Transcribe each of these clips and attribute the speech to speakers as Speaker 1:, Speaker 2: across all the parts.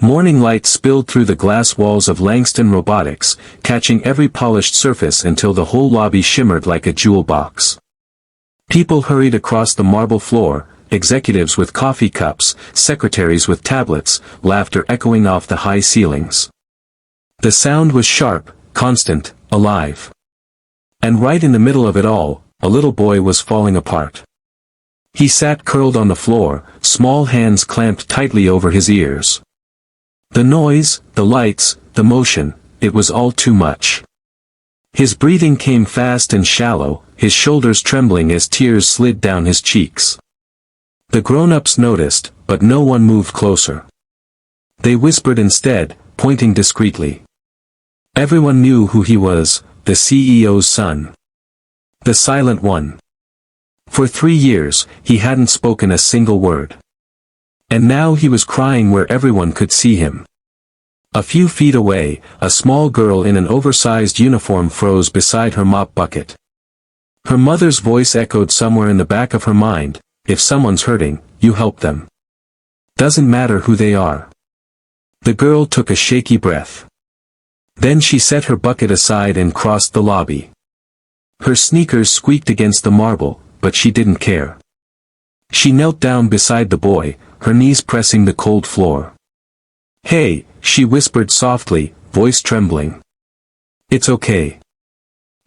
Speaker 1: Morning light spilled through the glass walls of Langston Robotics, catching every polished surface until the whole lobby shimmered like a jewel box. People hurried across the marble floor, executives with coffee cups, secretaries with tablets, laughter echoing off the high ceilings. The sound was sharp, constant, alive. And right in the middle of it all, a little boy was falling apart. He sat curled on the floor, small hands clamped tightly over his ears. The noise, the lights, the motion, it was all too much. His breathing came fast and shallow, his shoulders trembling as tears slid down his cheeks. The grown-ups noticed, but no one moved closer. They whispered instead, pointing discreetly. Everyone knew who he was, the CEO's son. The silent one. For 3 years, he hadn't spoken a single word. And now he was crying where everyone could see him. A few feet away, a small girl in an oversized uniform froze beside her mop bucket. Her mother's voice echoed somewhere in the back of her mind, if someone's hurting, you help them. Doesn't matter who they are. The girl took a shaky breath. Then she set her bucket aside and crossed the lobby. Her sneakers squeaked against the marble, but she didn't care. She knelt down beside the boy, her knees pressing the cold floor. "Hey," she whispered softly, voice trembling. "It's okay.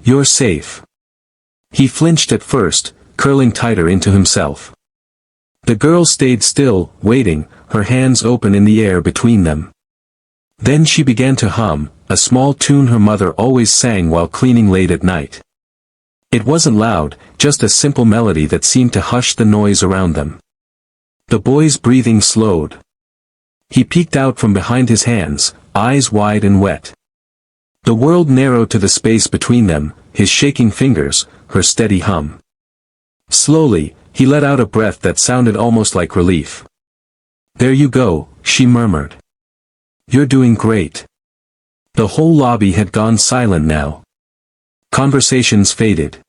Speaker 1: You're safe." He flinched at first, curling tighter into himself. The girl stayed still, waiting, her hands open in the air between them. Then she began to hum, a small tune her mother always sang while cleaning late at night. It wasn't loud, just a simple melody that seemed to hush the noise around them. The boy's breathing slowed. He peeked out from behind his hands, eyes wide and wet. The world narrowed to the space between them, his shaking fingers, her steady hum. Slowly, he let out a breath that sounded almost like relief. "There you go," she murmured. "You're doing great." The whole lobby had gone silent now. Conversations faded.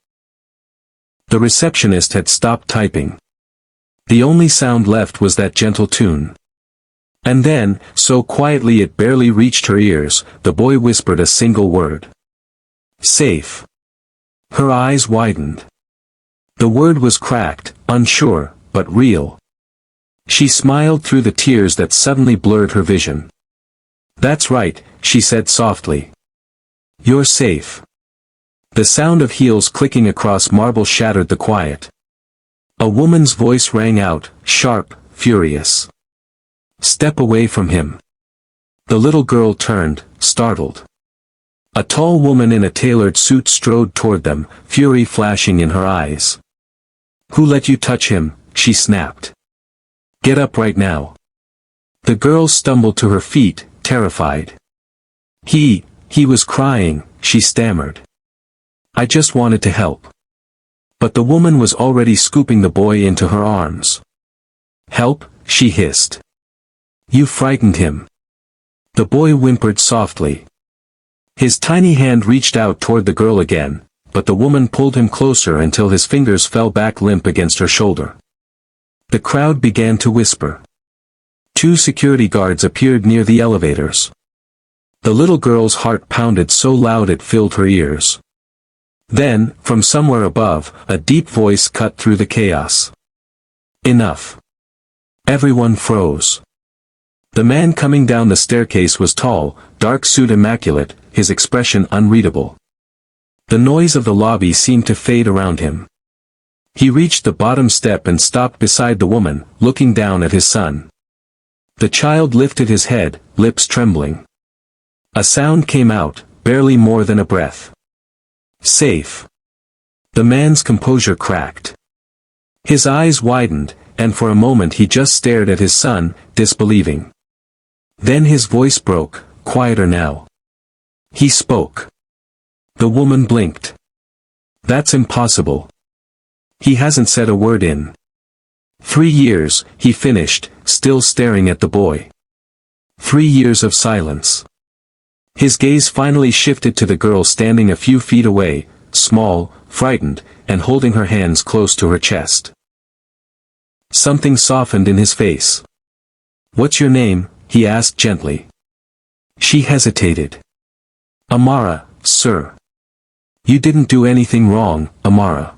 Speaker 1: The receptionist had stopped typing. The only sound left was that gentle tune. And then, so quietly it barely reached her ears, the boy whispered a single word. "Safe." Her eyes widened. The word was cracked, unsure, but real. She smiled through the tears that suddenly blurred her vision. "That's right," she said softly. "You're safe." The sound of heels clicking across marble shattered the quiet. A woman's voice rang out, sharp, furious. "Step away from him." The little girl turned, startled. A tall woman in a tailored suit strode toward them, fury flashing in her eyes. "Who let you touch him?" she snapped. "Get up right now." The girl stumbled to her feet, terrified. He was crying," she stammered. "I just wanted to help." But the woman was already scooping the boy into her arms. "Help?" she hissed. "You frightened him." The boy whimpered softly. His tiny hand reached out toward the girl again, but the woman pulled him closer until his fingers fell back limp against her shoulder. The crowd began to whisper. 2 security guards appeared near the elevators. The little girl's heart pounded so loud it filled her ears. Then, from somewhere above, a deep voice cut through the chaos. "Enough." Everyone froze. The man coming down the staircase was tall, dark suit immaculate, his expression unreadable. The noise of the lobby seemed to fade around him. He reached the bottom step and stopped beside the woman, looking down at his son. The child lifted his head, lips trembling. A sound came out, barely more than a breath. "Safe." The man's composure cracked. His eyes widened, and for a moment he just stared at his son, disbelieving. Then his voice broke, quieter now. He spoke. The woman blinked. "That's impossible. He hasn't said a word in 3 years," he finished, still staring at the boy. 3 years of silence. His gaze finally shifted to the girl standing a few feet away, small, frightened, and holding her hands close to her chest. Something softened in his face. "What's your name?" he asked gently. She hesitated. Amara, sir. You didn't do anything wrong, Amara.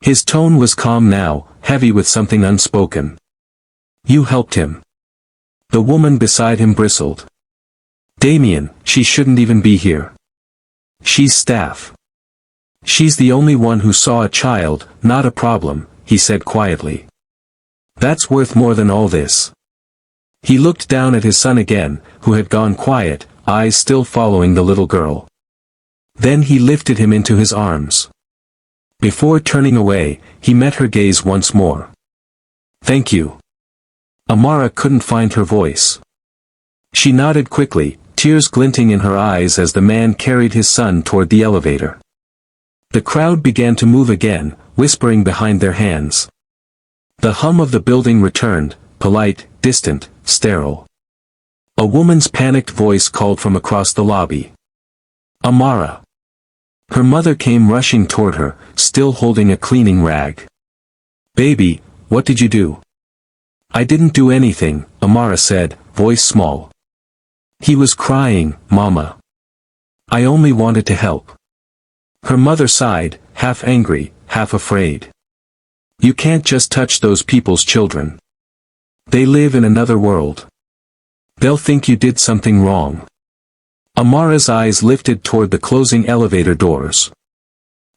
Speaker 1: His tone was calm now, heavy with something unspoken. You helped him. The woman beside him bristled. Damien, she shouldn't even be here. She's staff. She's the only one who saw a child, not a problem, he said quietly. That's worth more than all this. He looked down at his son again, who had gone quiet, eyes still following the little girl. Then he lifted him into his arms. Before turning away, he met her gaze once more. Thank you. Amara couldn't find her voice. She nodded quickly, tears glinting in her eyes as the man carried his son toward the elevator. The crowd began to move again, whispering behind their hands. The hum of the building returned, polite, distant, sterile. A woman's panicked voice called from across the lobby. Amara. Her mother came rushing toward her, still holding a cleaning rag. Baby, what did you do? I didn't do anything, Amara said, voice small. He was crying, Mama. I only wanted to help. Her mother sighed, half angry, half afraid. You can't just touch those people's children. They live in another world. They'll think you did something wrong. Amara's eyes lifted toward the closing elevator doors.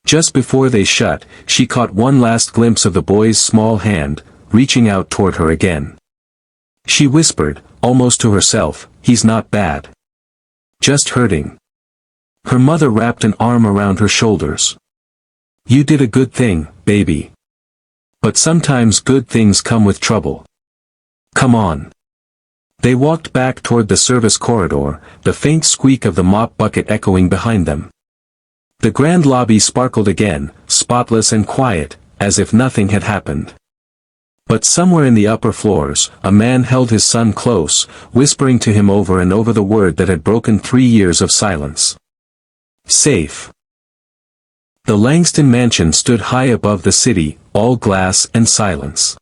Speaker 1: Just before they shut, she caught one last glimpse of the boy's small hand, reaching out toward her again. She whispered, almost to herself, he's not bad. Just hurting. Her mother wrapped an arm around her shoulders. You did a good thing, baby. But sometimes good things come with trouble. Come on. They walked back toward the service corridor, the faint squeak of the mop bucket echoing behind them. The grand lobby sparkled again, spotless and quiet, as if nothing had happened. But somewhere in the upper floors, a man held his son close, whispering to him over and over the word that had broken 3 years of silence. Safe. The Langston mansion stood high above the city, all glass and silence.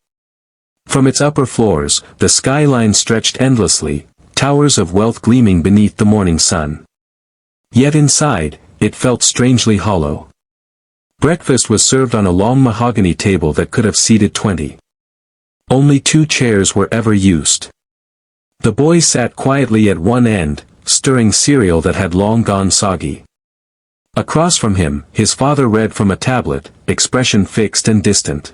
Speaker 1: From its upper floors, the skyline stretched endlessly, towers of wealth gleaming beneath the morning sun. Yet inside, it felt strangely hollow. Breakfast was served on a long mahogany table that could have seated 20. Only 2 chairs were ever used. The boy sat quietly at one end, stirring cereal that had long gone soggy. Across from him, his father read from a tablet, expression fixed and distant.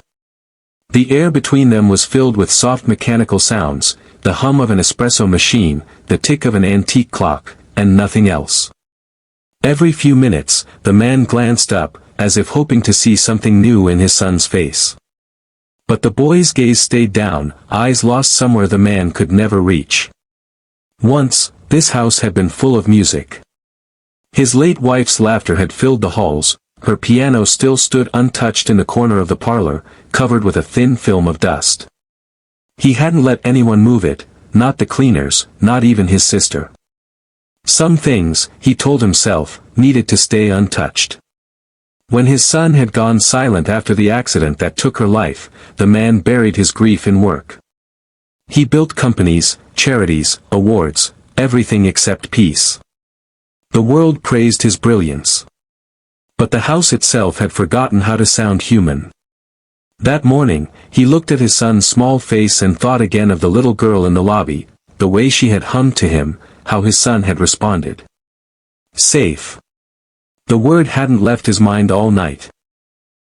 Speaker 1: The air between them was filled with soft mechanical sounds, the hum of an espresso machine, the tick of an antique clock, and nothing else. Every few minutes, the man glanced up, as if hoping to see something new in his son's face. But the boy's gaze stayed down, eyes lost somewhere the man could never reach. Once, this house had been full of music. His late wife's laughter had filled the halls, her piano still stood untouched in the corner of the parlor, covered with a thin film of dust. He hadn't let anyone move it, not the cleaners, not even his sister. Some things, he told himself, needed to stay untouched. When his son had gone silent after the accident that took her life, the man buried his grief in work. He built companies, charities, awards, everything except peace. The world praised his brilliance. But the house itself had forgotten how to sound human. That morning, he looked at his son's small face and thought again of the little girl in the lobby, the way she had hummed to him, how his son had responded. Safe. The word hadn't left his mind all night.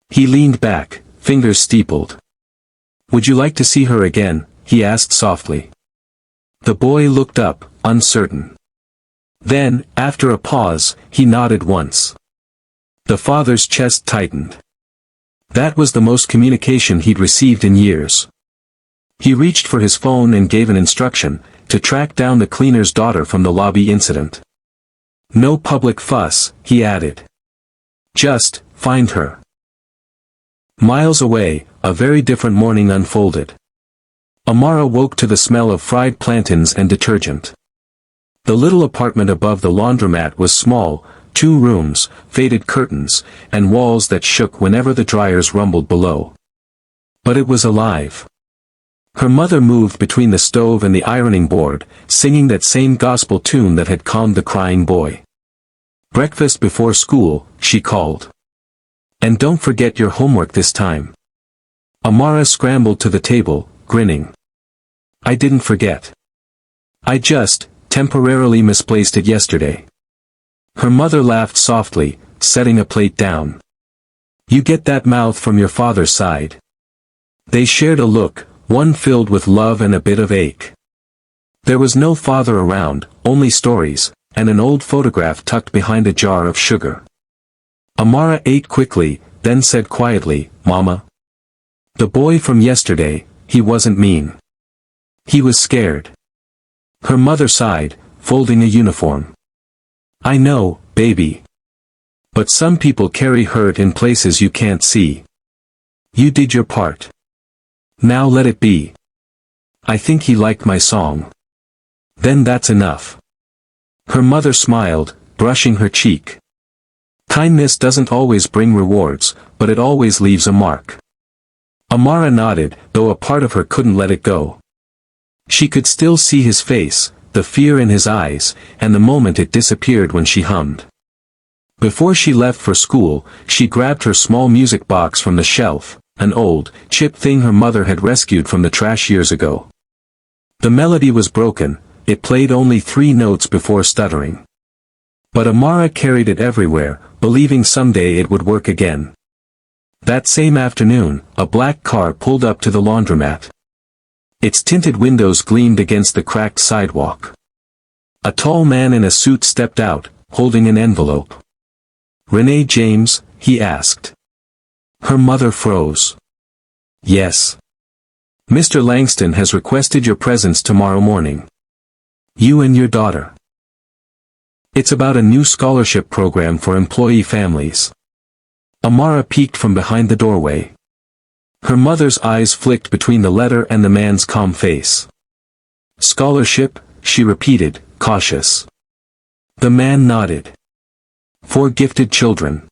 Speaker 1: He leaned back, fingers steepled. Would you like to see her again? He asked softly. The boy looked up, uncertain. Then, after a pause, he nodded once. The father's chest tightened. That was the most communication he'd received in years. He reached for his phone and gave an instruction, to track down the cleaner's daughter from the lobby incident. No public fuss, he added. Just, find her. Miles away, a very different morning unfolded. Amara woke to the smell of fried plantains and detergent. The little apartment above the laundromat was small, 2 rooms, faded curtains, and walls that shook whenever the dryers rumbled below. But it was alive. Her mother moved between the stove and the ironing board, singing that same gospel tune that had calmed the crying boy. "Breakfast before school," she called. "And don't forget your homework this time." Amara scrambled to the table, grinning. "I didn't forget. I just, temporarily misplaced it yesterday." Her mother laughed softly, setting a plate down. "You get that mouth from your father's side." They shared a look, one filled with love and a bit of ache. There was no father around, only stories, and an old photograph tucked behind a jar of sugar. Amara ate quickly, then said quietly, "Mama. The boy from yesterday, he wasn't mean. He was scared." Her mother sighed, folding a uniform. "I know, baby. But some people carry hurt in places you can't see. You did your part. Now let it be. I think he liked my song. Then that's enough." Her mother smiled, brushing her cheek. Kindness doesn't always bring rewards, but it always leaves a mark. Amara nodded, though a part of her couldn't let it go. She could still see his face, the fear in his eyes, and the moment it disappeared when she hummed. Before she left for school, she grabbed her small music box from the shelf, an old, chipped thing her mother had rescued from the trash years ago. The melody was broken, it played only 3 notes before stuttering. But Amara carried it everywhere, believing someday it would work again. That same afternoon, a black car pulled up to the laundromat. Its tinted windows gleamed against the cracked sidewalk. A tall man in a suit stepped out, holding an envelope. "Renee James?" he asked. Her mother froze. "Yes. Mr. Langston has requested your presence tomorrow morning. You and your daughter. It's about a new scholarship program for employee families." Amara peeked from behind the doorway. Her mother's eyes flicked between the letter and the man's calm face. "Scholarship?" she repeated, cautious. The man nodded. "For gifted children.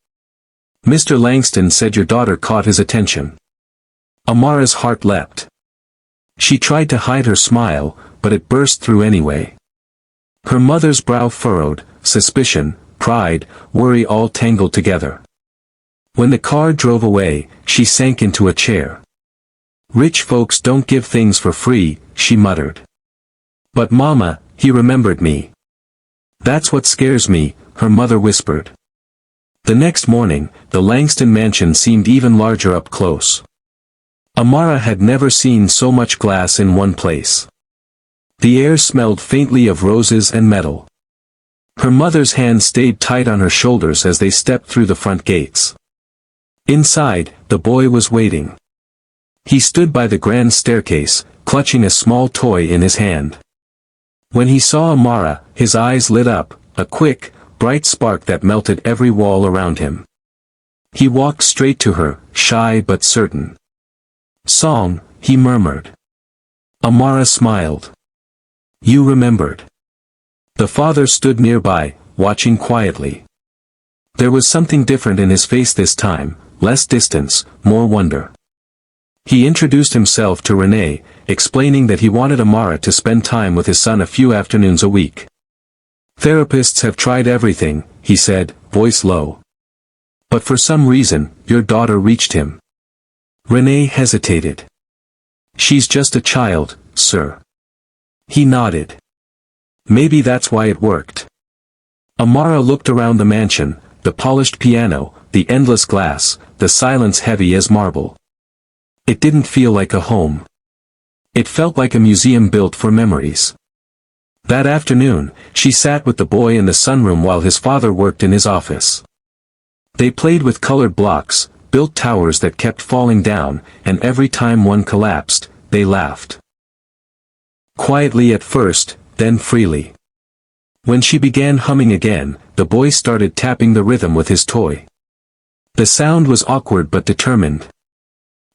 Speaker 1: Mr. Langston said your daughter caught his attention." Amara's heart leapt. She tried to hide her smile, but it burst through anyway. Her mother's brow furrowed, suspicion, pride, worry all tangled together. When the car drove away, she sank into a chair. "Rich folks don't give things for free," she muttered. "But Mama, he remembered me." "That's what scares me," her mother whispered. The next morning, the Langston mansion seemed even larger up close. Amara had never seen so much glass in one place. The air smelled faintly of roses and metal. Her mother's hand stayed tight on her shoulders as they stepped through the front gates. Inside, the boy was waiting. He stood by the grand staircase, clutching a small toy in his hand. When he saw Amara, his eyes lit up, a quick, bright spark that melted every wall around him. He walked straight to her, shy but certain. "Song," he murmured. Amara smiled. "You remembered." The father stood nearby, watching quietly. There was something different in his face this time, less distance, more wonder. He introduced himself to Renee, explaining that he wanted Amara to spend time with his son a few afternoons a week. "Therapists have tried everything," he said, voice low. "But for some reason, your daughter reached him." Renee hesitated. "She's just a child, sir." He nodded. "Maybe that's why it worked." Amara looked around the mansion, the polished piano, the endless glass, the silence heavy as marble. It didn't feel like a home. It felt like a museum built for memories. That afternoon, she sat with the boy in the sunroom while his father worked in his office. They played with colored blocks, built towers that kept falling down, and every time one collapsed, they laughed. Quietly at first, then freely. When she began humming again, the boy started tapping the rhythm with his toy. The sound was awkward but determined.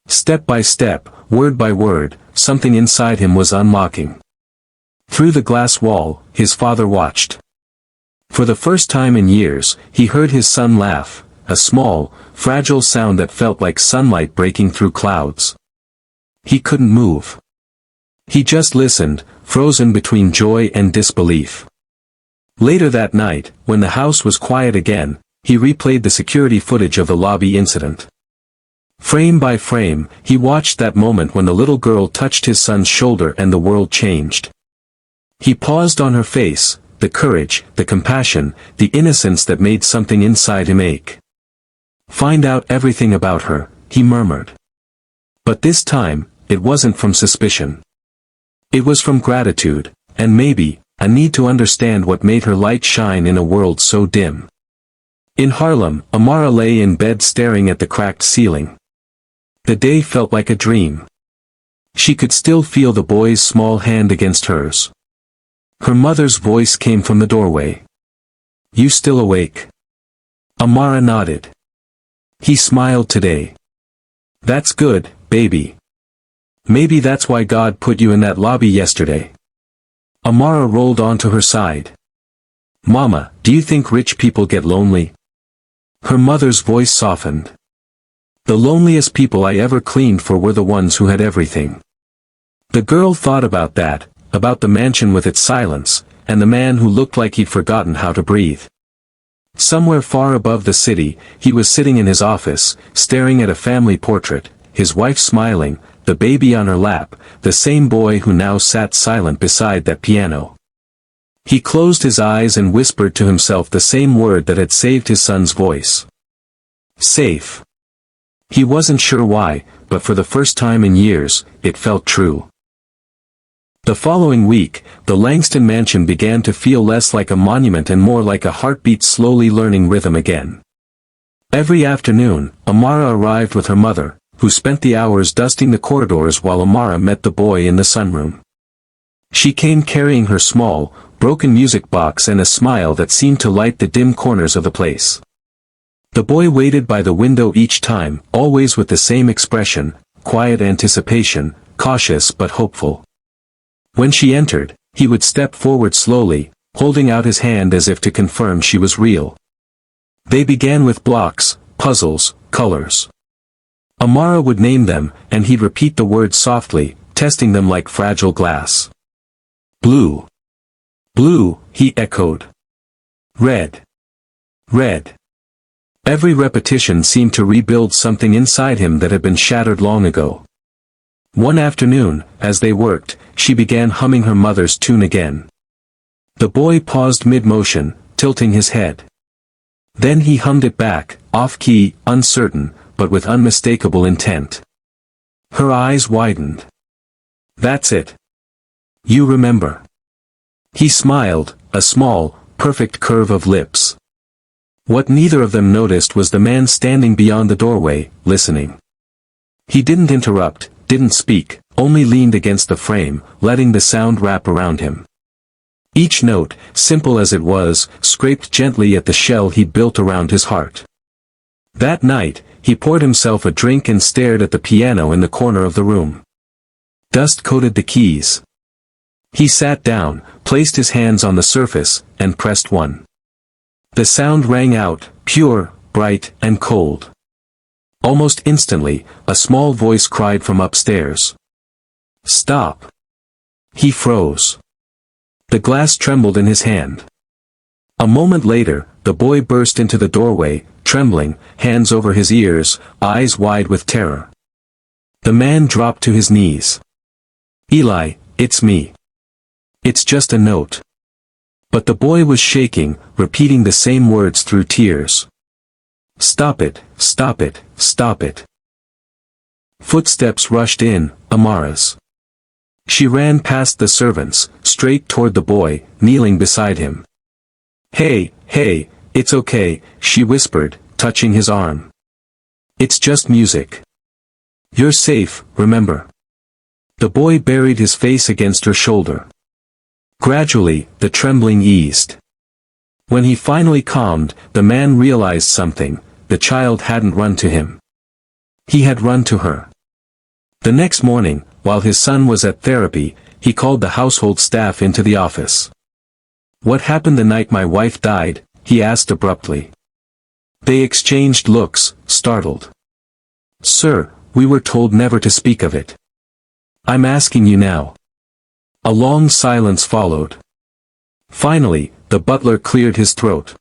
Speaker 1: Step by step, word by word, something inside him was unlocking. Through the glass wall, his father watched. For the first time in years, he heard his son laugh, a small, fragile sound that felt like sunlight breaking through clouds. He couldn't move. He just listened, frozen between joy and disbelief. Later that night, when the house was quiet again, he replayed the security footage of the lobby incident. Frame by frame, he watched that moment when the little girl touched his son's shoulder and the world changed. He paused on her face, the courage, the compassion, the innocence that made something inside him ache. "Find out everything about her," he murmured. But this time, it wasn't from suspicion. It was from gratitude, and maybe, a need to understand what made her light shine in a world so dim. In Harlem, Amara lay in bed staring at the cracked ceiling. The day felt like a dream. She could still feel the boy's small hand against hers. Her mother's voice came from the doorway. "You still awake?" Amara nodded. He smiled today. "That's good, baby. Maybe that's why God put you in that lobby yesterday." Amara rolled onto her side. "Mama, do you think rich people get lonely?" Her mother's voice softened. "The loneliest people I ever cleaned for were the ones who had everything." The girl thought about that, about the mansion with its silence, and the man who looked like he'd forgotten how to breathe. Somewhere far above the city, he was sitting in his office, staring at a family portrait, his wife smiling, the baby on her lap, the same boy who now sat silent beside that piano. He closed his eyes and whispered to himself the same word that had saved his son's voice. Safe. He wasn't sure why, but for the first time in years, it felt true. The following week, the Langston mansion began to feel less like a monument and more like a heartbeat slowly learning rhythm again. Every afternoon, Amara arrived with her mother, who spent the hours dusting the corridors while Amara met the boy in the sunroom. She came carrying her small, broken music box and a smile that seemed to light the dim corners of the place. The boy waited by the window each time, always with the same expression, quiet anticipation, cautious but hopeful. When she entered, he would step forward slowly, holding out his hand as if to confirm she was real. They began with blocks, puzzles, colors. Amara would name them, and he'd repeat the words softly, testing them like fragile glass. Blue. Blue, he echoed. Red. Red. Every repetition seemed to rebuild something inside him that had been shattered long ago. One afternoon, as they worked, she began humming her mother's tune again. The boy paused mid-motion, tilting his head. Then he hummed it back, off-key, uncertain, but with unmistakable intent. Her eyes widened. That's it. You remember. He smiled, a small, perfect curve of lips. What neither of them noticed was the man standing beyond the doorway, listening. He didn't interrupt, didn't speak, only leaned against the frame, letting the sound wrap around him. Each note, simple as it was, scraped gently at the shell he'd built around his heart. That night, he poured himself a drink and stared at the piano in the corner of the room. Dust coated the keys. He sat down, placed his hands on the surface, and pressed one. The sound rang out, pure, bright, and cold. Almost instantly, a small voice cried from upstairs. Stop. He froze. The glass trembled in his hand. A moment later, the boy burst into the doorway, trembling, hands over his ears, eyes wide with terror. The man dropped to his knees. Eli, it's me. It's just a note. But the boy was shaking, repeating the same words through tears. Stop it, stop it, stop it. Footsteps rushed in, Amara's. She ran past the servants, straight toward the boy, kneeling beside him. Hey, hey, it's okay, she whispered, touching his arm. It's just music. You're safe, remember. The boy buried his face against her shoulder. Gradually, the trembling eased. When he finally calmed, the man realized something: the child hadn't run to him. He had run to her. The next morning, while his son was at therapy, he called the household staff into the office. What happened the night my wife died? He asked abruptly. They exchanged looks, startled. Sir, we were told never to speak of it. I'm asking you now. A long silence followed. Finally, the butler cleared his throat.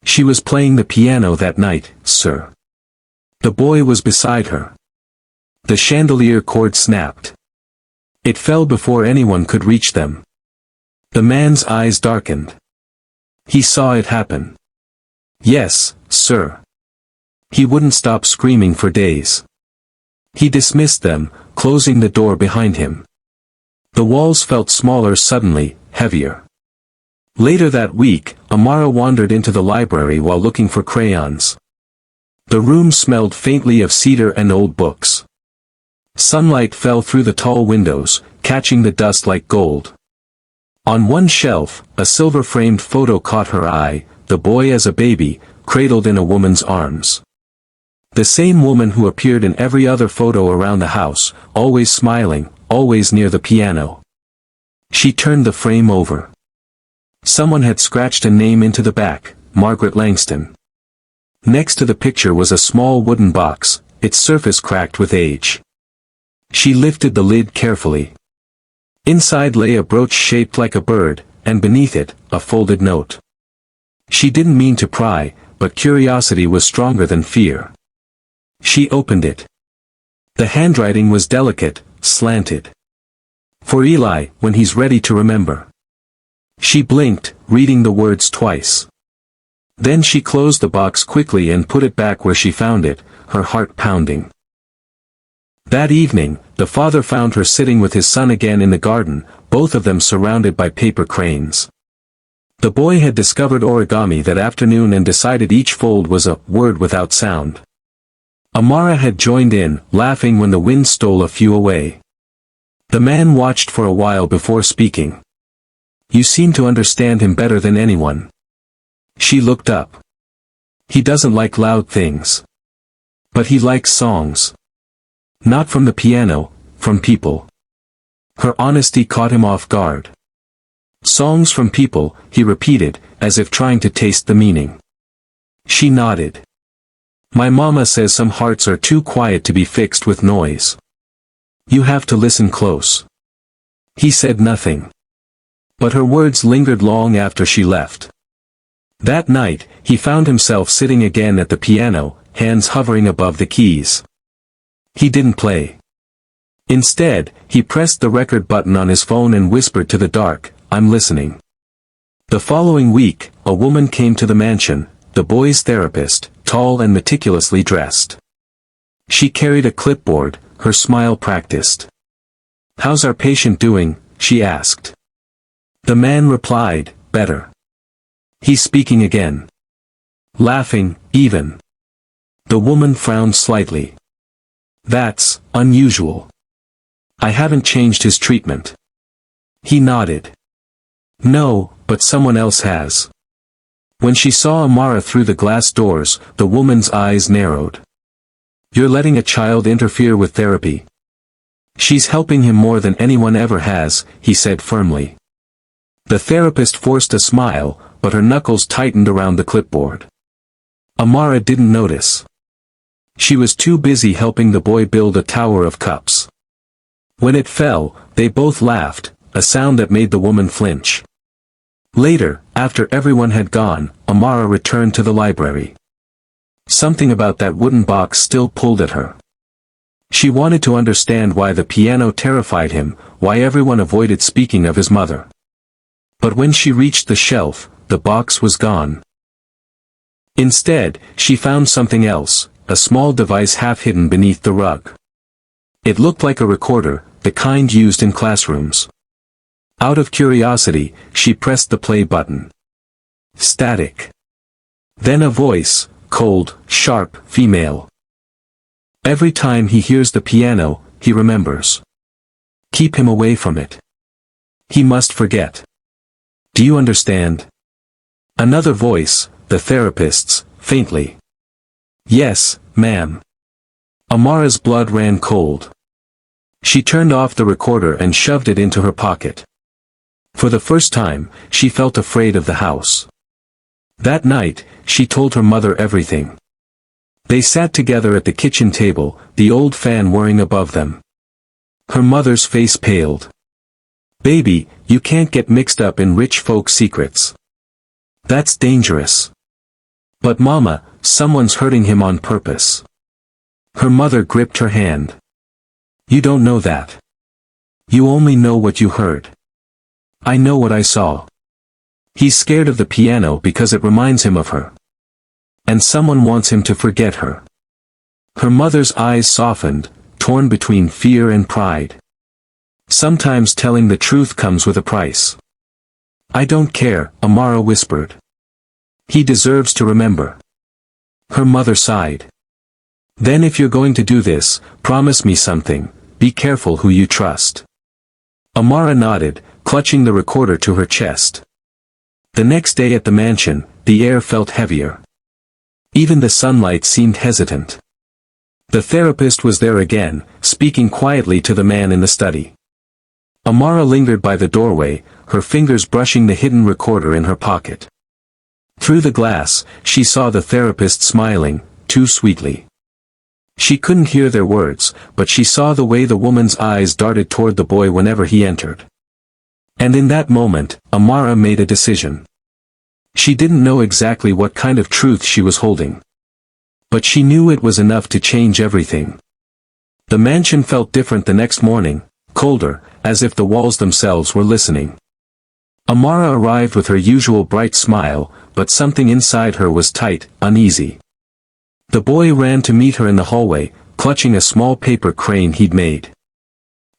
Speaker 1: She was playing the piano that night, sir. The boy was beside her. The chandelier cord snapped. It fell before anyone could reach them. The man's eyes darkened. He saw it happen. Yes, sir. He wouldn't stop screaming for days. He dismissed them, closing the door behind him. The walls felt smaller suddenly, heavier. Later that week, Amara wandered into the library while looking for crayons. The room smelled faintly of cedar and old books. Sunlight fell through the tall windows, catching the dust like gold. On one shelf, a silver-framed photo caught her eye, the boy as a baby, cradled in a woman's arms. The same woman who appeared in every other photo around the house, always smiling, always near the piano. She turned the frame over. Someone had scratched a name into the back, Margaret Langston. Next to the picture was a small wooden box, its surface cracked with age. She lifted the lid carefully. Inside lay a brooch shaped like a bird, and beneath it, a folded note. She didn't mean to pry, but curiosity was stronger than fear. She opened it. The handwriting was delicate, slanted. For Eli, when he's ready to remember. She blinked, reading the words twice. Then she closed the box quickly and put it back where she found it, her heart pounding. That evening, the father found her sitting with his son again in the garden, both of them surrounded by paper cranes. The boy had discovered origami that afternoon and decided each fold was a word without sound. Amara had joined in, laughing when the wind stole a few away. The man watched for a while before speaking. You seem to understand him better than anyone. She looked up. He doesn't like loud things. But he likes songs. Not from the piano, from people. Her honesty caught him off guard. Songs from people, he repeated, as if trying to taste the meaning. She nodded. My mama says some hearts are too quiet to be fixed with noise. You have to listen close. He said nothing. But her words lingered long after she left. That night, he found himself sitting again at the piano, hands hovering above the keys. He didn't play. Instead, he pressed the record button on his phone and whispered to the dark, I'm listening. The following week, a woman came to the mansion, the boy's therapist, tall and meticulously dressed. She carried a clipboard, her smile practiced. How's our patient doing? She asked. The man replied, better. He's speaking again. Laughing, even. The woman frowned slightly. That's unusual. I haven't changed his treatment. He nodded. No, but someone else has. When she saw Amara through the glass doors, the woman's eyes narrowed. You're letting a child interfere with therapy. She's helping him more than anyone ever has, he said firmly. The therapist forced a smile, but her knuckles tightened around the clipboard. Amara didn't notice. She was too busy helping the boy build a tower of cups. When it fell, they both laughed, a sound that made the woman flinch. Later, after everyone had gone, Amara returned to the library. Something about that wooden box still pulled at her. She wanted to understand why the piano terrified him, why everyone avoided speaking of his mother. But when she reached the shelf, the box was gone. Instead, she found something else, a small device half hidden beneath the rug. It looked like a recorder, the kind used in classrooms. Out of curiosity, she pressed the play button. Static. Then a voice, cold, sharp, female. Every time he hears the piano, he remembers. Keep him away from it. He must forget. Do you understand? Another voice, the therapist's, faintly. Yes, ma'am. Amara's blood ran cold. She turned off the recorder and shoved it into her pocket. For the first time, she felt afraid of the house. That night, she told her mother everything. They sat together at the kitchen table, the old fan whirring above them. Her mother's face paled. Baby, you can't get mixed up in rich folks' secrets. That's dangerous. But Mama, someone's hurting him on purpose. Her mother gripped her hand. You don't know that. You only know what you heard. I know what I saw. He's scared of the piano because it reminds him of her. And someone wants him to forget her. Her mother's eyes softened, torn between fear and pride. Sometimes telling the truth comes with a price. I don't care, Amara whispered. He deserves to remember. Her mother sighed. Then if you're going to do this, promise me something, be careful who you trust. Amara nodded, clutching the recorder to her chest. The next day at the mansion, the air felt heavier. Even the sunlight seemed hesitant. The therapist was there again, speaking quietly to the man in the study. Amara lingered by the doorway, her fingers brushing the hidden recorder in her pocket. Through the glass, she saw the therapist smiling, too sweetly. She couldn't hear their words, but she saw the way the woman's eyes darted toward the boy whenever he entered. And in that moment, Amara made a decision. She didn't know exactly what kind of truth she was holding. But she knew it was enough to change everything. The mansion felt different the next morning, colder, as if the walls themselves were listening. Amara arrived with her usual bright smile, but something inside her was tight, uneasy. The boy ran to meet her in the hallway, clutching a small paper crane he'd made.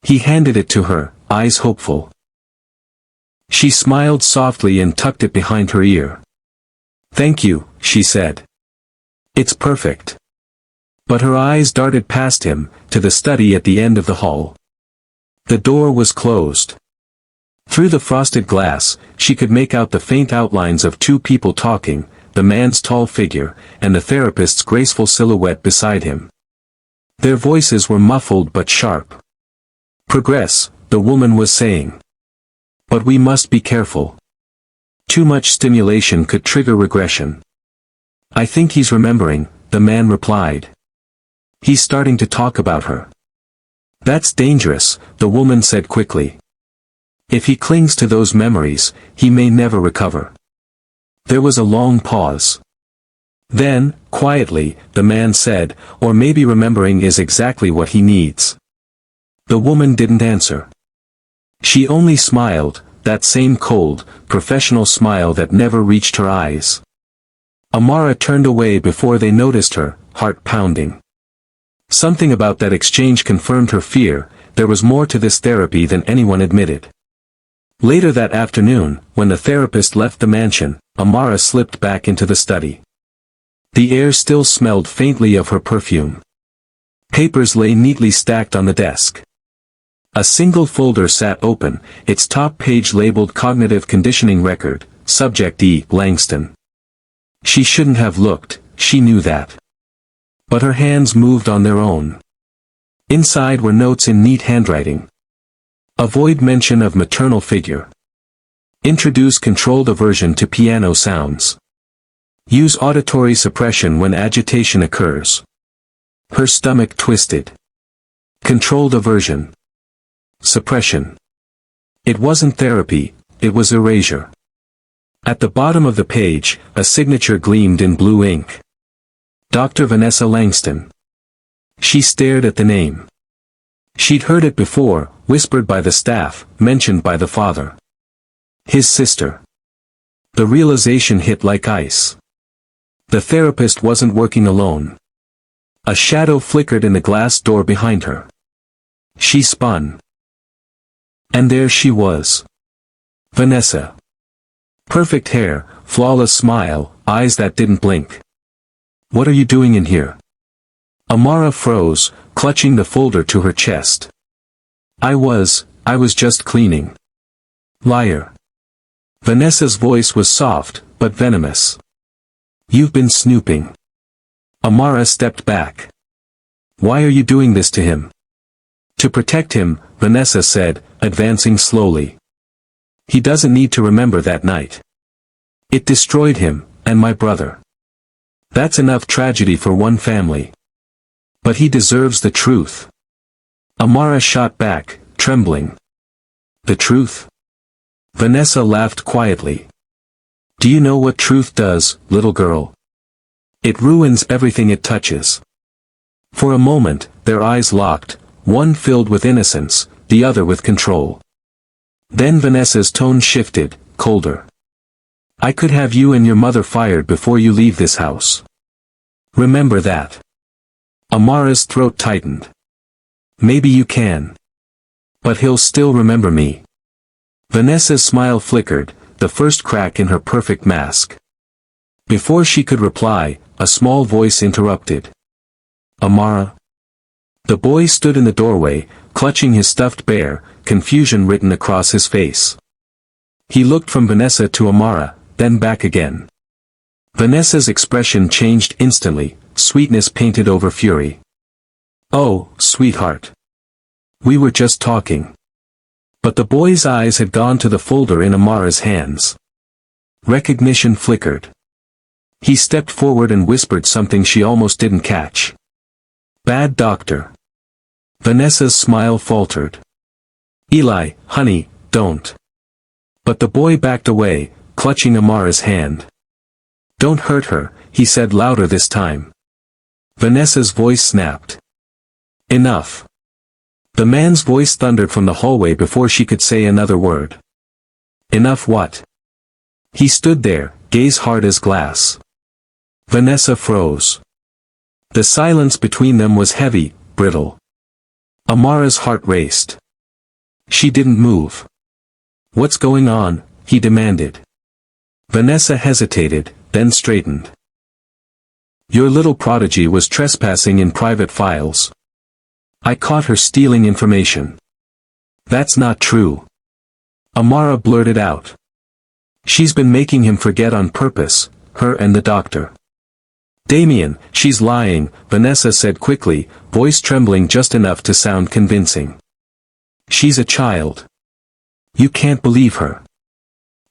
Speaker 1: He handed it to her, eyes hopeful. She smiled softly and tucked it behind her ear. Thank you, she said. It's perfect. But her eyes darted past him, to the study at the end of the hall. The door was closed. Through the frosted glass, she could make out the faint outlines of two people talking, the man's tall figure, and the therapist's graceful silhouette beside him. Their voices were muffled but sharp. Progress, the woman was saying. But we must be careful. Too much stimulation could trigger regression. I think he's remembering, the man replied. He's starting to talk about her. That's dangerous, the woman said quickly. If he clings to those memories, he may never recover. There was a long pause. Then, quietly, the man said, or maybe remembering is exactly what he needs. The woman didn't answer. She only smiled, that same cold, professional smile that never reached her eyes. Amara turned away before they noticed her, heart pounding. Something about that exchange confirmed her fear, there was more to this therapy than anyone admitted. Later that afternoon, when the therapist left the mansion, Amara slipped back into the study. The air still smelled faintly of her perfume. Papers lay neatly stacked on the desk. A single folder sat open, its top page labeled Cognitive Conditioning Record, Subject E. Langston. She shouldn't have looked, she knew that. But her hands moved on their own. Inside were notes in neat handwriting. Avoid mention of maternal figure. Introduce controlled aversion to piano sounds. Use auditory suppression when agitation occurs. Her stomach twisted. Controlled aversion. Suppression. It wasn't therapy, it was erasure. At the bottom of the page, a signature gleamed in blue ink. Dr. Vanessa Langston. She stared at the name. She'd heard it before, whispered by the staff, mentioned by the father. His sister. The realization hit like ice. The therapist wasn't working alone. A shadow flickered in the glass door behind her. She spun. And there she was. Vanessa. Perfect hair, flawless smile, eyes that didn't blink. What are you doing in here? Amara froze, clutching the folder to her chest. I was just cleaning. Liar. Vanessa's voice was soft, but venomous. You've been snooping. Amara stepped back. Why are you doing this to him? To protect him, Vanessa said, advancing slowly. He doesn't need to remember that night. It destroyed him, and my brother. That's enough tragedy for one family. But he deserves the truth. Amara shot back, trembling. The truth? Vanessa laughed quietly. Do you know what truth does, little girl? It ruins everything it touches. For a moment, their eyes locked, one filled with innocence, the other with control. Then Vanessa's tone shifted, colder. I could have you and your mother fired before you leave this house. Remember that. Amara's throat tightened. Maybe you can. But he'll still remember me. Vanessa's smile flickered, the first crack in her perfect mask. Before she could reply, a small voice interrupted. Amara? The boy stood in the doorway, clutching his stuffed bear, confusion written across his face. He looked from Vanessa to Amara, then back again. Vanessa's expression changed instantly, sweetness painted over fury. Oh, sweetheart. We were just talking. But the boy's eyes had gone to the folder in Amara's hands. Recognition flickered. He stepped forward and whispered something she almost didn't catch. Bad doctor. Vanessa's smile faltered. Eli, honey, don't. But the boy backed away, clutching Amara's hand. Don't hurt her, he said louder this time. Vanessa's voice snapped. Enough. The man's voice thundered from the hallway before she could say another word. Enough what? He stood there, gaze hard as glass. Vanessa froze. The silence between them was heavy, brittle. Amara's heart raced. She didn't move. What's going on? He demanded. Vanessa hesitated, then straightened. Your little prodigy was trespassing in private files. I caught her stealing information. That's not true. Amara blurted out. She's been making him forget on purpose, her and the doctor. Damien, she's lying, Vanessa said quickly, voice trembling just enough to sound convincing. She's a child. You can't believe her.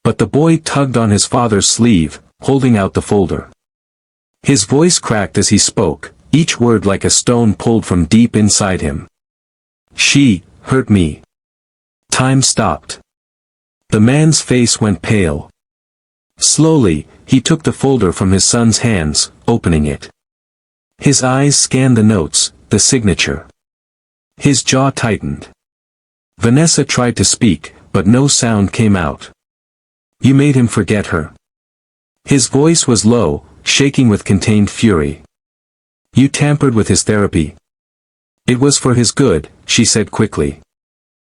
Speaker 1: But the boy tugged on his father's sleeve, holding out the folder. His voice cracked as he spoke, each word like a stone pulled from deep inside him. She hurt me. Time stopped. The man's face went pale. Slowly, he took the folder from his son's hands, opening it. His eyes scanned the notes, the signature. His jaw tightened. Vanessa tried to speak, but no sound came out. You made him forget her. His voice was low, shaking with contained fury. You tampered with his therapy. It was for his good, she said quickly.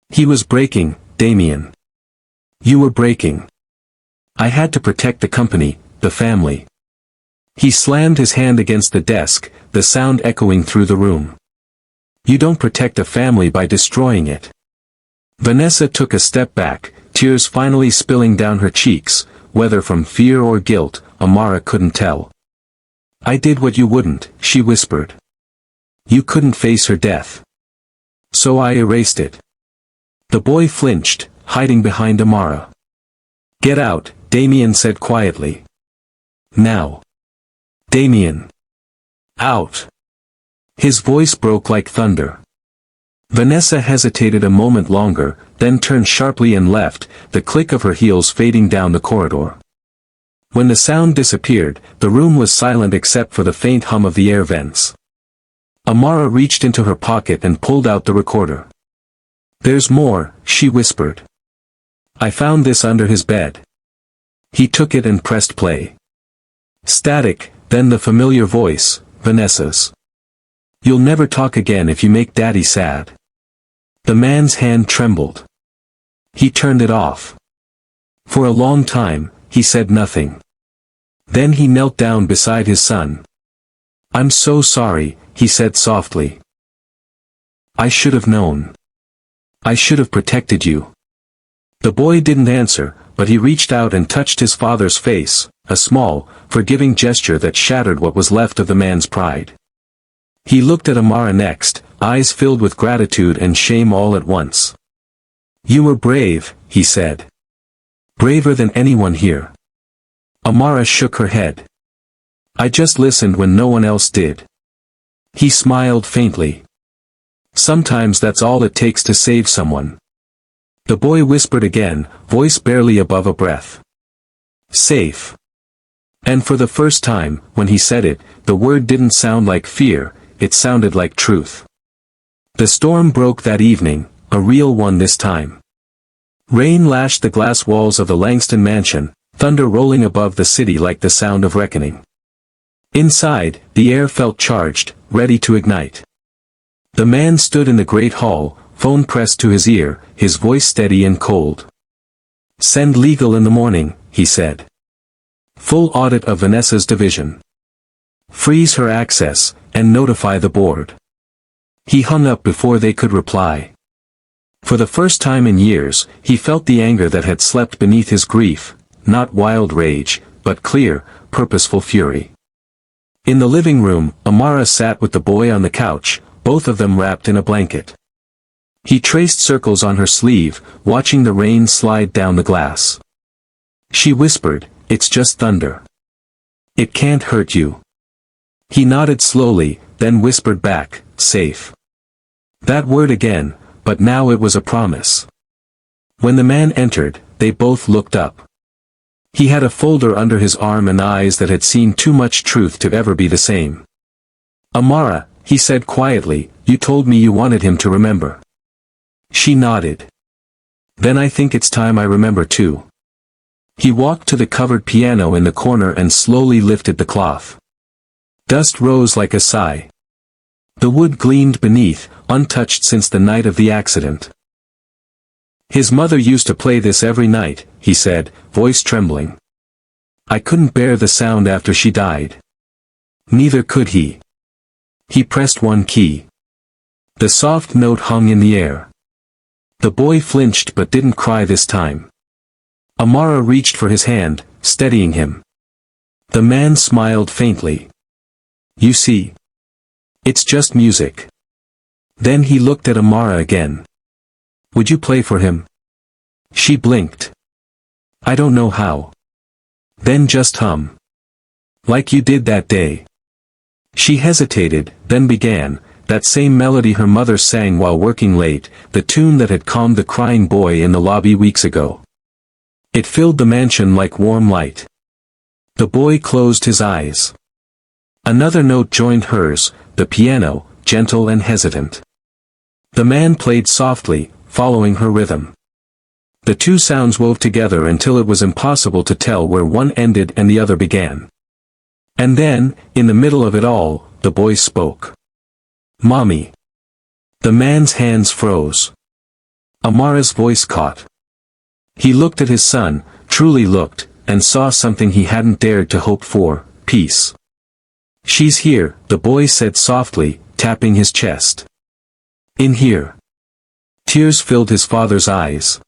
Speaker 1: He was breaking, Damien. You were breaking. I had to protect the company, the family. He slammed his hand against the desk, the sound echoing through the room. You don't protect a family by destroying it. Vanessa took a step back, tears finally spilling down her cheeks, whether from fear or guilt, Amara couldn't tell. I did what you wouldn't, she whispered. You couldn't face her death. So I erased it. The boy flinched, hiding behind Amara. Get out, Damien said quietly. Now. Damien. Out. His voice broke like thunder. Vanessa hesitated a moment longer, then turned sharply and left, the click of her heels fading down the corridor. When the sound disappeared, the room was silent except for the faint hum of the air vents. Amara reached into her pocket and pulled out the recorder. There's more, she whispered. I found this under his bed. He took it and pressed play. Static, then the familiar voice, Vanessa's. You'll never talk again if you make Daddy sad. The man's hand trembled. He turned it off. For a long time, he said nothing. Then he knelt down beside his son. I'm so sorry, he said softly. I should have known. I should have protected you. The boy didn't answer, but he reached out and touched his father's face, a small, forgiving gesture that shattered what was left of the man's pride. He looked at Amara next, eyes filled with gratitude and shame all at once. You were brave, he said. Braver than anyone here. Amara shook her head. I just listened when no one else did. He smiled faintly. Sometimes that's all it takes to save someone. The boy whispered again, voice barely above a breath. Safe. And for the first time, when he said it, the word didn't sound like fear, it sounded like truth. The storm broke that evening, a real one this time. Rain lashed the glass walls of the Langston mansion, thunder rolling above the city like the sound of reckoning. Inside, the air felt charged, ready to ignite. The man stood in the great hall, phone pressed to his ear, his voice steady and cold. Send legal in the morning, he said. Full audit of Vanessa's division. Freeze her access, and notify the board. He hung up before they could reply. For the first time in years, he felt the anger that had slept beneath his grief, not wild rage, but clear, purposeful fury. In the living room, Amara sat with the boy on the couch, both of them wrapped in a blanket. He traced circles on her sleeve, watching the rain slide down the glass. She whispered, "It's just thunder. It can't hurt you." He nodded slowly, then whispered back, "Safe." That word again, but now it was a promise. When the man entered, they both looked up. He had a folder under his arm and eyes that had seen too much truth to ever be the same. "Amara," he said quietly, "you told me you wanted him to remember." She nodded. "Then I think it's time I remember too." He walked to the covered piano in the corner and slowly lifted the cloth. Dust rose like a sigh. The wood gleamed beneath, untouched since the night of the accident. "His mother used to play this every night," he said, voice trembling. "I couldn't bear the sound after she died." Neither could he. He pressed one key. The soft note hung in the air. The boy flinched but didn't cry this time. Amara reached for his hand, steadying him. The man smiled faintly. "You see. It's just music." Then he looked at Amara again. "Would you play for him?" She blinked. "I don't know how." "Then just hum. Like you did that day." She hesitated, then began, that same melody her mother sang while working late, the tune that had calmed the crying boy in the lobby weeks ago. It filled the mansion like warm light. The boy closed his eyes. Another note joined hers, the piano, gentle and hesitant. The man played softly, following her rhythm. The two sounds wove together until it was impossible to tell where one ended and the other began. And then, in the middle of it all, the boy spoke. "Mommy." The man's hands froze. Amara's voice caught. He looked at his son, truly looked, and saw something he hadn't dared to hope for, peace. "She's here," the boy said softly, tapping his chest. "In here." Tears filled his father's eyes.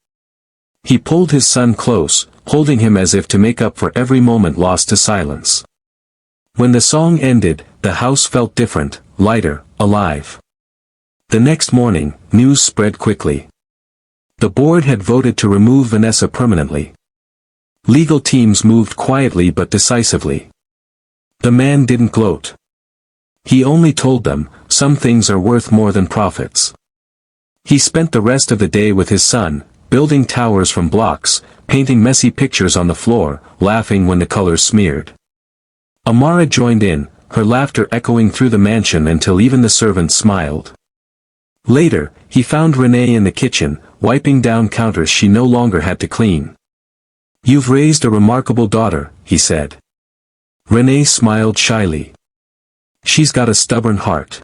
Speaker 1: He pulled his son close, holding him as if to make up for every moment lost to silence. When the song ended, the house felt different, lighter, alive. The next morning, news spread quickly. The board had voted to remove Vanessa permanently. Legal teams moved quietly but decisively. The man didn't gloat. He only told them, some things are worth more than profits. He spent the rest of the day with his son, building towers from blocks, painting messy pictures on the floor, laughing when the colors smeared. Amara joined in, her laughter echoing through the mansion until even the servants smiled. Later, he found Renee in the kitchen, wiping down counters she no longer had to clean. "You've raised a remarkable daughter," he said. Renee smiled shyly. "She's got a stubborn heart.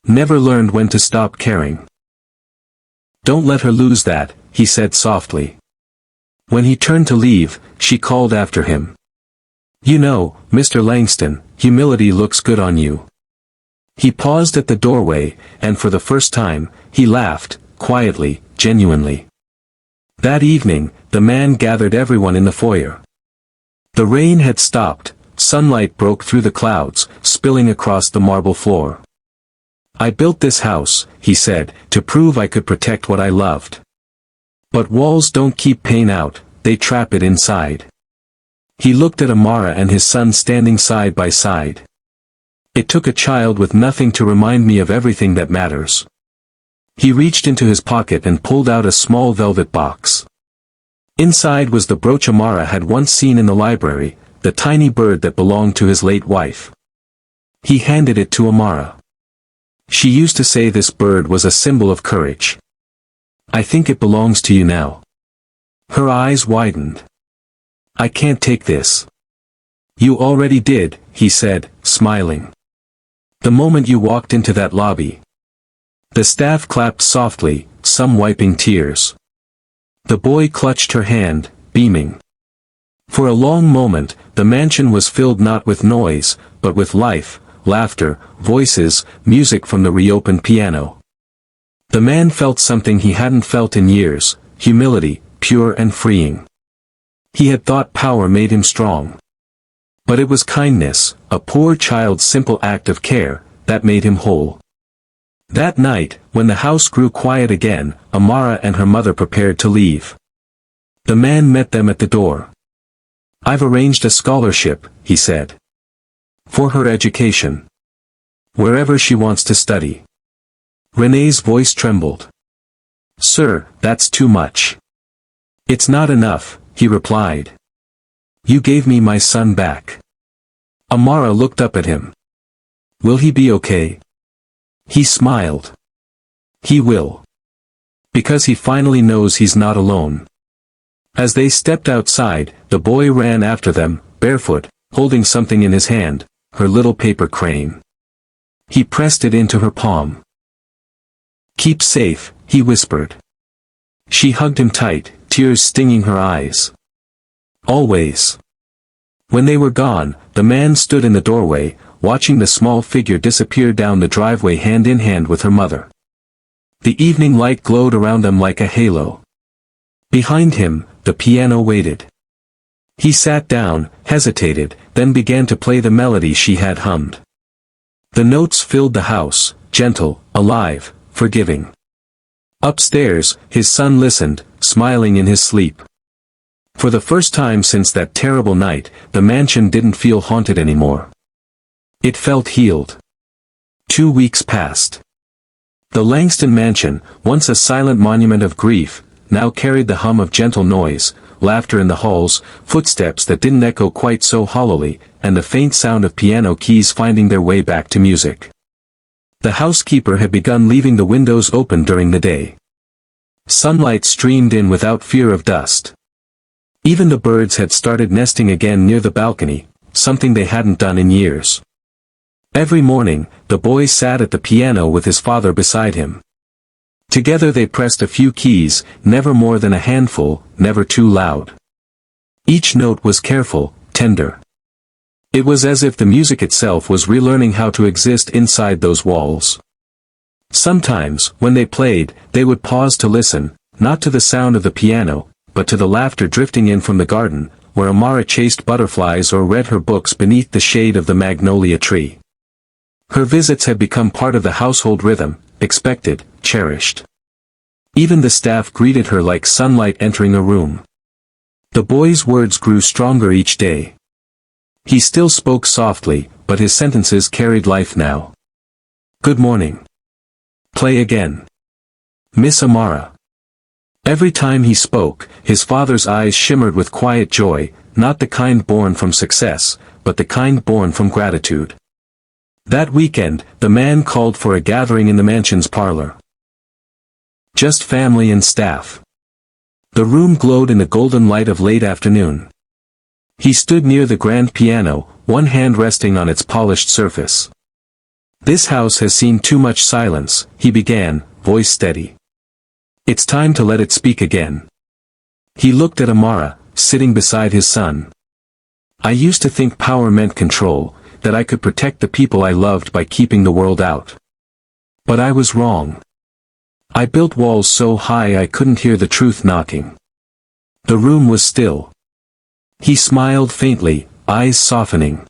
Speaker 1: Never learned when to stop caring." "Don't let her lose that," he said softly. When he turned to leave, she called after him. "You know, Mr. Langston, humility looks good on you." He paused at the doorway, and for the first time, he laughed, quietly, genuinely. That evening, the man gathered everyone in the foyer. The rain had stopped, sunlight broke through the clouds, spilling across the marble floor. "I built this house," he said, "to prove I could protect what I loved. But walls don't keep pain out, they trap it inside." He looked at Amara and his son standing side by side. "It took a child with nothing to remind me of everything that matters." He reached into his pocket and pulled out a small velvet box. Inside was the brooch Amara had once seen in the library, the tiny bird that belonged to his late wife. He handed it to Amara. She used to say this bird was a symbol of courage. I think it belongs to you now. Her eyes widened. I can't take this. You already did, he said, smiling. The moment you walked into that lobby. The staff clapped softly, some wiping tears. The boy clutched her hand, beaming. For a long moment, the mansion was filled not with noise, but with life, laughter, voices, music from the reopened piano. The man felt something he hadn't felt in years, humility, pure and freeing. He had thought power made him strong. But it was kindness, a poor child's simple act of care, that made him whole. That night, when the house grew quiet again, Amara and her mother prepared to leave. The man met them at the door. I've arranged a scholarship, he said. For her education. Wherever she wants to study. Renee's voice trembled. Sir, that's too much. It's not enough, he replied. You gave me my son back. Amara looked up at him. Will he be okay? He smiled. He will. Because he finally knows he's not alone. As they stepped outside, the boy ran after them, barefoot, holding something in his hand, her little paper crane. He pressed it into her palm. Keep safe, he whispered. She hugged him tight, tears stinging her eyes. Always. When they were gone, the man stood in the doorway, watching the small figure disappear down the driveway hand in hand with her mother. The evening light glowed around them like a halo. Behind him, the piano waited. He sat down, hesitated, then began to play the melody she had hummed. The notes filled the house, gentle, alive, forgiving. Upstairs, his son listened, smiling in his sleep. For the first time since that terrible night, the mansion didn't feel haunted anymore. It felt healed. 2 weeks passed. The Langston mansion, once a silent monument of grief, now carried the hum of gentle noise, laughter in the halls, footsteps that didn't echo quite so hollowly, and the faint sound of piano keys finding their way back to music. The housekeeper had begun leaving the windows open during the day. Sunlight streamed in without fear of dust. Even the birds had started nesting again near the balcony, something they hadn't done in years. Every morning, the boy sat at the piano with his father beside him. Together they pressed a few keys, never more than a handful, never too loud. Each note was careful, tender. It was as if the music itself was relearning how to exist inside those walls. Sometimes, when they played, they would pause to listen, not to the sound of the piano, but to the laughter drifting in from the garden, where Amara chased butterflies or read her books beneath the shade of the magnolia tree. Her visits had become part of the household rhythm, expected, cherished. Even the staff greeted her like sunlight entering a room. The boy's words grew stronger each day. He still spoke softly, but his sentences carried life now. Good morning. Play again. Miss Amara. Every time he spoke, his father's eyes shimmered with quiet joy, not the kind born from success, but the kind born from gratitude. That weekend, the man called for a gathering in the mansion's parlor. Just family and staff. The room glowed in the golden light of late afternoon. He stood near the grand piano, one hand resting on its polished surface. This house has seen too much silence, he began, voice steady. It's time to let it speak again. He looked at Amara, sitting beside his son. I used to think power meant control, that I could protect the people I loved by keeping the world out. But I was wrong. I built walls so high I couldn't hear the truth knocking. The room was still. He smiled faintly, eyes softening.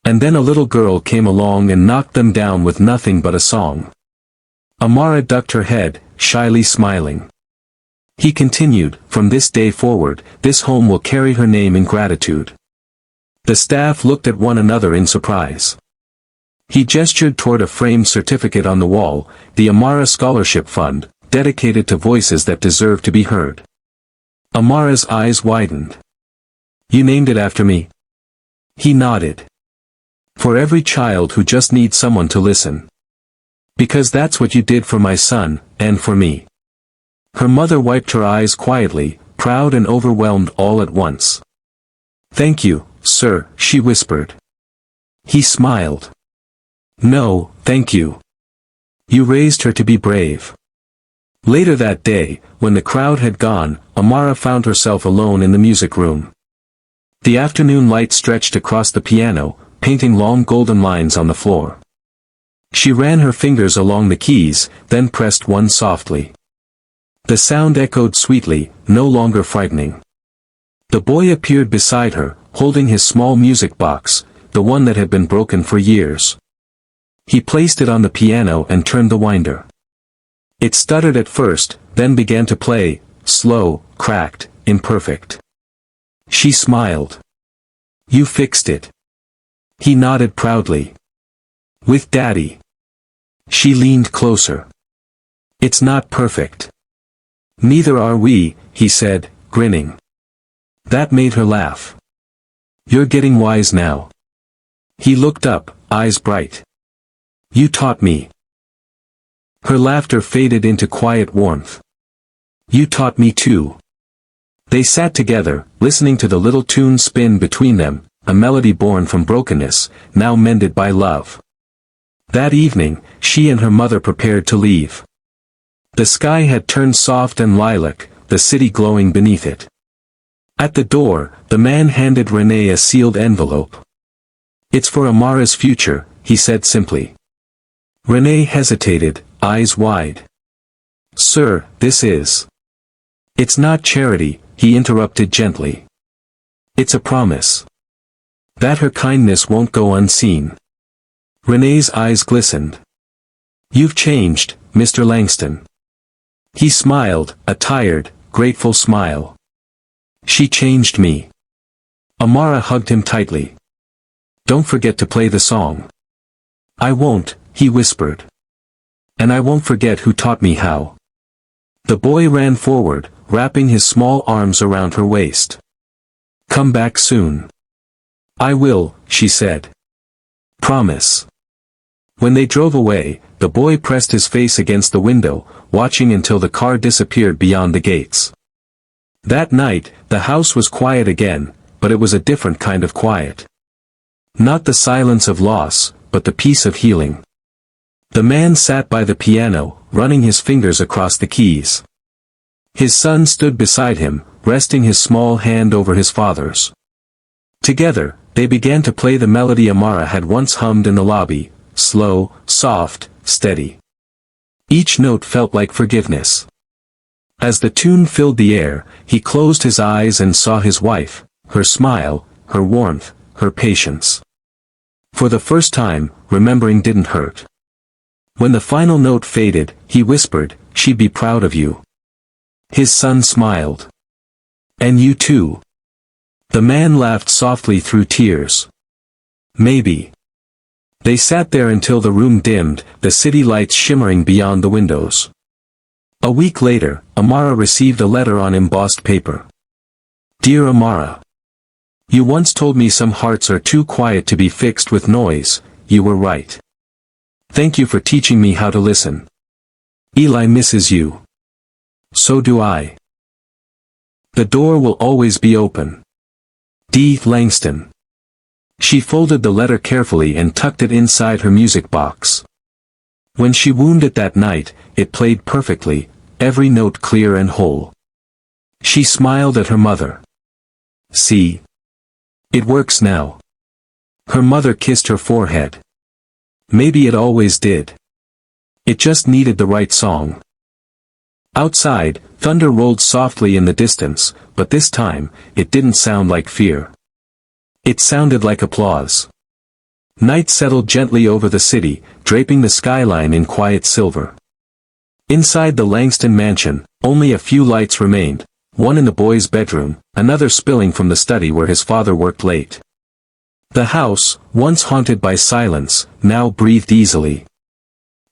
Speaker 1: And then a little girl came along and knocked them down with nothing but a song. Amara ducked her head, shyly smiling. He continued, from this day forward, this home will carry her name in gratitude. The staff looked at one another in surprise. He gestured toward a framed certificate on the wall, the Amara Scholarship Fund, dedicated to voices that deserve to be heard. Amara's eyes widened. You named it after me? He nodded. For every child who just needs someone to listen. Because that's what you did for my son, and for me. Her mother wiped her eyes quietly, proud and overwhelmed all at once. Thank you, sir, she whispered. He smiled. No, thank you. You raised her to be brave. Later that day, when the crowd had gone, Amara found herself alone in the music room. The afternoon light stretched across the piano, painting long golden lines on the floor. She ran her fingers along the keys, then pressed one softly. The sound echoed sweetly, no longer frightening. The boy appeared beside her, holding his small music box, the one that had been broken for years. He placed it on the piano and turned the winder. It stuttered at first, then began to play, slow, cracked, imperfect. She smiled. You fixed it. He nodded proudly. With Daddy. She leaned closer. It's not perfect. Neither are we, he said, grinning. That made her laugh. You're getting wise now. He looked up, eyes bright. You taught me. Her laughter faded into quiet warmth. You taught me too. They sat together, listening to the little tune spin between them, a melody born from brokenness, now mended by love. That evening, she and her mother prepared to leave. The sky had turned soft and lilac, the city glowing beneath it. At the door, the man handed Renee a sealed envelope. It's for Amara's future, he said simply. Renee hesitated, eyes wide. Sir, this is. It's not charity, he interrupted gently. It's a promise. That her kindness won't go unseen. Renee's eyes glistened. You've changed, Mr. Langston. He smiled, a tired, grateful smile. She changed me. Amara hugged him tightly. Don't forget to play the song. I won't, he whispered. And I won't forget who taught me how. The boy ran forward, wrapping his small arms around her waist. Come back soon. I will, she said. Promise. When they drove away, the boy pressed his face against the window, watching until the car disappeared beyond the gates. That night, the house was quiet again, but it was a different kind of quiet. Not the silence of loss, but the peace of healing. The man sat by the piano, running his fingers across the keys. His son stood beside him, resting his small hand over his father's. Together, they began to play the melody Amara had once hummed in the lobby, slow, soft, steady. Each note felt like forgiveness. As the tune filled the air, he closed his eyes and saw his wife, her smile, her warmth, her patience. For the first time, remembering didn't hurt. When the final note faded, he whispered, she'd be proud of you. His son smiled. And you too. The man laughed softly through tears. Maybe. They sat there until the room dimmed, the city lights shimmering beyond the windows. A week later, Amara received a letter on embossed paper. Dear Amara. You once told me some hearts are too quiet to be fixed with noise, you were right. Thank you for teaching me how to listen. Eli misses you. So do I. The door will always be open. D. Langston. She folded the letter carefully and tucked it inside her music box. When she wound it that night, it played perfectly, every note clear and whole. She smiled at her mother. See? It works now. Her mother kissed her forehead. Maybe it always did. It just needed the right song. Outside, thunder rolled softly in the distance, but this time, it didn't sound like fear. It sounded like applause. Night settled gently over the city, draping the skyline in quiet silver. Inside the Langston mansion, only a few lights remained, one in the boy's bedroom, another spilling from the study where his father worked late. The house, once haunted by silence, now breathed easily.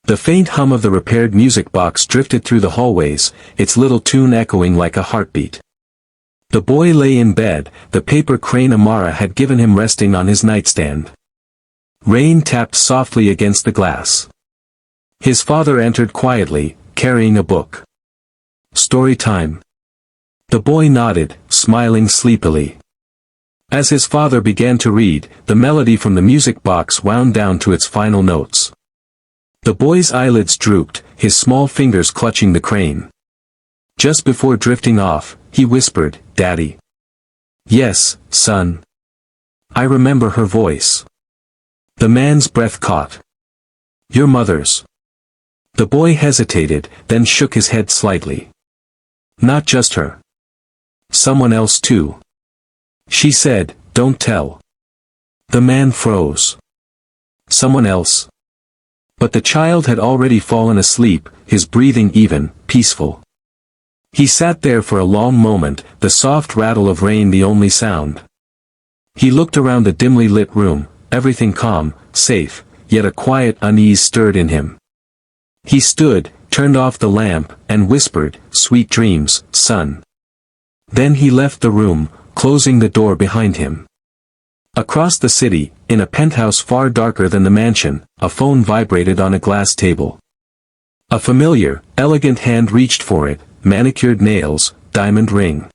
Speaker 1: The faint hum of the repaired music box drifted through the hallways, its little tune echoing like a heartbeat. The boy lay in bed, the paper crane Amara had given him resting on his nightstand. Rain tapped softly against the glass. His father entered quietly, carrying a book. Story time. The boy nodded, smiling sleepily. As his father began to read, the melody from the music box wound down to its final notes. The boy's eyelids drooped, his small fingers clutching the crane. Just before drifting off, he whispered, "Daddy." "Yes, son." "I remember her voice." The man's breath caught. "Your mother's." The boy hesitated, then shook his head slightly. "Not just her. Someone else too." She said, "Don't tell." The man froze. Someone else? But the child had already fallen asleep, his breathing even, peaceful. He sat there for a long moment, the soft rattle of rain the only sound. He looked around the dimly lit room, everything calm, safe, yet a quiet unease stirred in him. He stood, turned off the lamp, and whispered, "Sweet dreams, son." Then he left the room, closing the door behind him. Across the city, in a penthouse far darker than the mansion, a phone vibrated on a glass table. A familiar, elegant hand reached for it, manicured nails, diamond ring.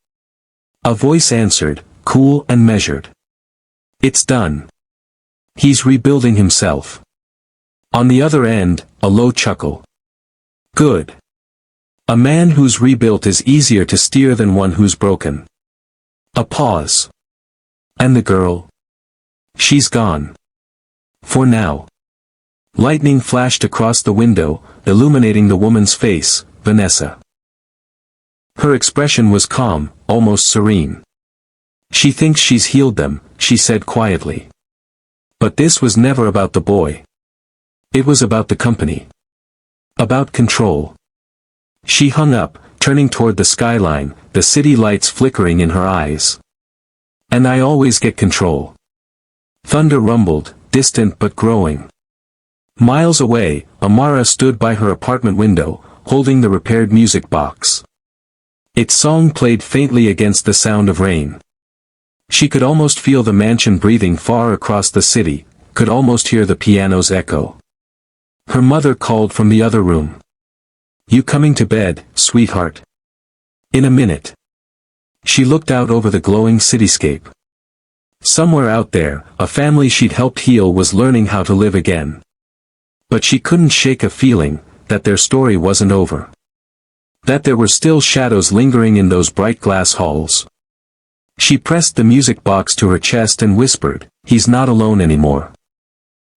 Speaker 1: A voice answered, cool and measured. "It's done. He's rebuilding himself." On the other end, a low chuckle. "Good. A man who's rebuilt is easier to steer than one who's broken." A pause. "And the girl? She's gone. For now." Lightning flashed across the window, illuminating the woman's face, Vanessa. Her expression was calm, almost serene. "She thinks she's healed them," she said quietly. But this was never about the boy. It was about the company. About control. She hung up, turning toward the skyline, the city lights flickering in her eyes. "And I always get control." Thunder rumbled, distant but growing. Miles away, Amara stood by her apartment window, holding the repaired music box. Its song played faintly against the sound of rain. She could almost feel the mansion breathing far across the city, could almost hear the piano's echo. Her mother called from the other room. "You coming to bed, sweetheart?" "In a minute." She looked out over the glowing cityscape. Somewhere out there, a family she'd helped heal was learning how to live again. But she couldn't shake a feeling that their story wasn't over. That there were still shadows lingering in those bright glass halls. She pressed the music box to her chest and whispered, "He's not alone anymore."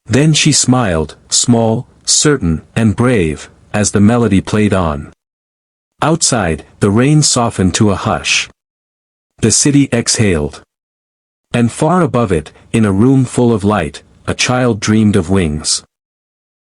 Speaker 1: Then she smiled, small, certain, and brave, as the melody played on. Outside, the rain softened to a hush. The city exhaled. And far above it, in a room full of light, a child dreamed of wings.